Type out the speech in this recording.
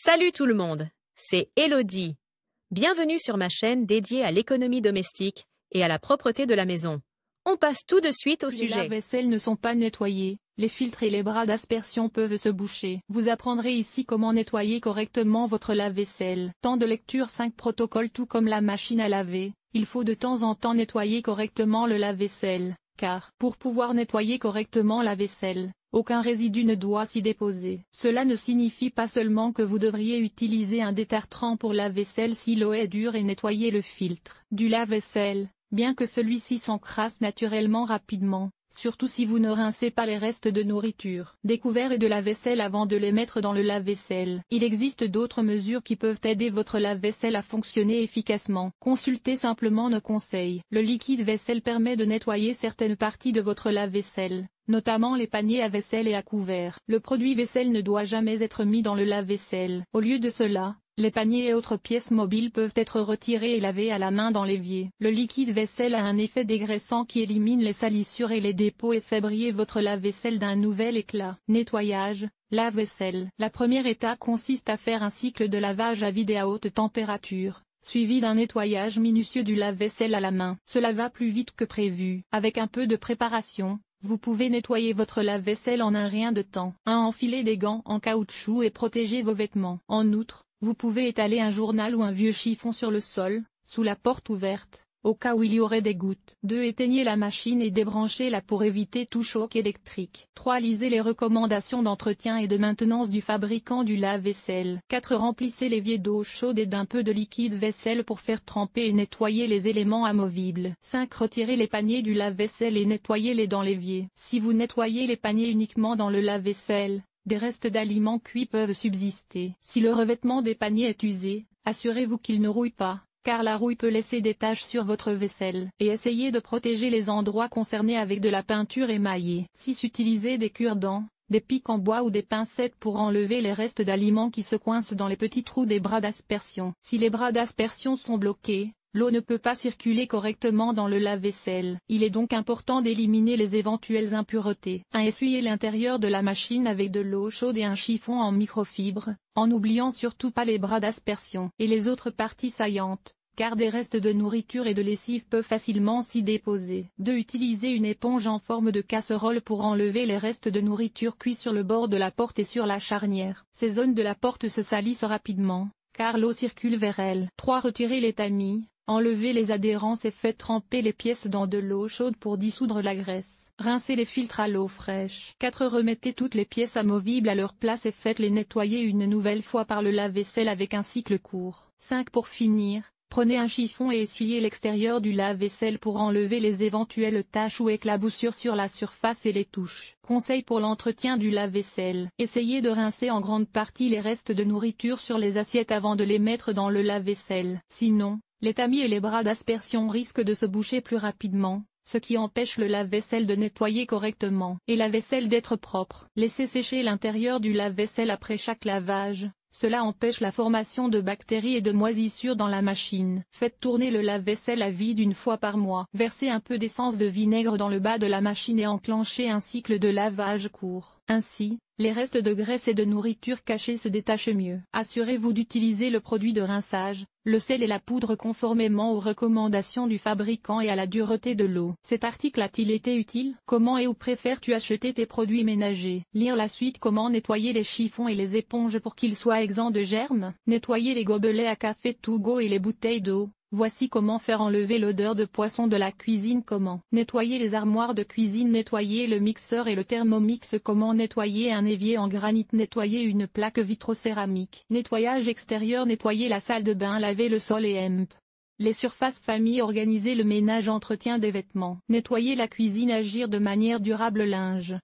Salut tout le monde, c'est Elodie. Bienvenue sur ma chaîne dédiée à l'économie domestique et à la propreté de la maison. On passe tout de suite au Les sujet. lave-vaisselle ne sont pas nettoyés, les filtres et les bras d'aspersion peuvent se boucher. Vous apprendrez ici comment nettoyer correctement votre lave-vaisselle. Temps de lecture 5 protocoles. Tout comme la machine à laver, il faut de temps en temps nettoyer correctement le lave-vaisselle, car, pour pouvoir nettoyer correctement la vaisselle, aucun résidu ne doit s'y déposer. Cela ne signifie pas seulement que vous devriez utiliser un détartrant pour la vaisselle si l'eau est dure et nettoyer le filtre du lave-vaisselle, bien que celui-ci s'encrasse naturellement rapidement, surtout si vous ne rincez pas les restes de nourriture, des couverts et de la vaisselle avant de les mettre dans le lave-vaisselle. Il existe d'autres mesures qui peuvent aider votre lave-vaisselle à fonctionner efficacement. Consultez simplement nos conseils. Le liquide vaisselle permet de nettoyer certaines parties de votre lave-vaisselle, notamment les paniers à vaisselle et à couvert. Le produit vaisselle ne doit jamais être mis dans le lave-vaisselle. Au lieu de cela, les paniers et autres pièces mobiles peuvent être retirés et lavés à la main dans l'évier. Le liquide vaisselle a un effet dégraissant qui élimine les salissures et les dépôts et fait briller votre lave-vaisselle d'un nouvel éclat. Nettoyage, lave-vaisselle. La première étape consiste à faire un cycle de lavage à vide et à haute température, suivi d'un nettoyage minutieux du lave-vaisselle à la main. Cela va plus vite que prévu. Avec un peu de préparation, vous pouvez nettoyer votre lave-vaisselle en un rien de temps. Enfilez des gants en caoutchouc et protégez vos vêtements. En outre, vous pouvez étaler un journal ou un vieux chiffon sur le sol, sous la porte ouverte, au cas où il y aurait des gouttes. 2. Éteignez la machine et débranchez-la pour éviter tout choc électrique. 3. Lisez les recommandations d'entretien et de maintenance du fabricant du lave-vaisselle. 4. Remplissez l'évier d'eau chaude et d'un peu de liquide vaisselle pour faire tremper et nettoyer les éléments amovibles. 5. Retirez les paniers du lave-vaisselle et nettoyez-les dans l'évier. Si vous nettoyez les paniers uniquement dans le lave-vaisselle, des restes d'aliments cuits peuvent subsister. Si le revêtement des paniers est usé, assurez-vous qu'il ne rouille pas, car la rouille peut laisser des taches sur votre vaisselle. Et essayez de protéger les endroits concernés avec de la peinture émaillée. 6. Utilisez des cure-dents, des pics en bois ou des pincettes pour enlever les restes d'aliments qui se coincent dans les petits trous des bras d'aspersion. Si les bras d'aspersion sont bloqués, l'eau ne peut pas circuler correctement dans le lave-vaisselle. Il est donc important d'éliminer les éventuelles impuretés. 1. Essuyez l'intérieur de la machine avec de l'eau chaude et un chiffon en microfibre, en n'oubliant surtout pas les bras d'aspersion et les autres parties saillantes, car des restes de nourriture et de lessive peuvent facilement s'y déposer. 2. Utilisez une éponge en forme de casserole pour enlever les restes de nourriture cuits sur le bord de la porte et sur la charnière. Ces zones de la porte se salissent rapidement, car l'eau circule vers elles. 3. Retirez les tamis. Enlevez les adhérences et faites tremper les pièces dans de l'eau chaude pour dissoudre la graisse. Rincez les filtres à l'eau fraîche. 4. Remettez toutes les pièces amovibles à leur place et faites-les nettoyer une nouvelle fois par le lave-vaisselle avec un cycle court. 5. Pour finir, prenez un chiffon et essuyez l'extérieur du lave-vaisselle pour enlever les éventuelles taches ou éclaboussures sur la surface et les touches. Conseil pour l'entretien du lave-vaisselle. Essayez de rincer en grande partie les restes de nourriture sur les assiettes avant de les mettre dans le lave-vaisselle. Sinon, les tamis et les bras d'aspersion risquent de se boucher plus rapidement, ce qui empêche le lave-vaisselle de nettoyer correctement. Et la vaisselle d'être propre. Laissez sécher l'intérieur du lave-vaisselle après chaque lavage. Cela empêche la formation de bactéries et de moisissures dans la machine. Faites tourner le lave-vaisselle à vide une fois par mois. Versez un peu d'essence de vinaigre dans le bas de la machine et enclenchez un cycle de lavage court. Ainsi, les restes de graisse et de nourriture cachée se détachent mieux. Assurez-vous d'utiliser le produit de rinçage, le sel et la poudre conformément aux recommandations du fabricant et à la dureté de l'eau. Cet article a-t-il été utile? Comment et où préfères-tu acheter tes produits ménagers? Lire la suite. Comment nettoyer les chiffons et les éponges pour qu'ils soient exempts de germes? Nettoyer les gobelets à café to go et les bouteilles d'eau. Voici comment faire enlever l'odeur de poisson de la cuisine. Comment nettoyer les armoires de cuisine. Nettoyer le mixeur et le thermomix. Comment nettoyer un évier en granit. Nettoyer une plaque vitrocéramique. Nettoyage extérieur. Nettoyer la salle de bain. Laver le sol et les surfaces famille. Organiser le ménage. Entretien des vêtements. Nettoyer la cuisine. Agir de manière durable. Linge.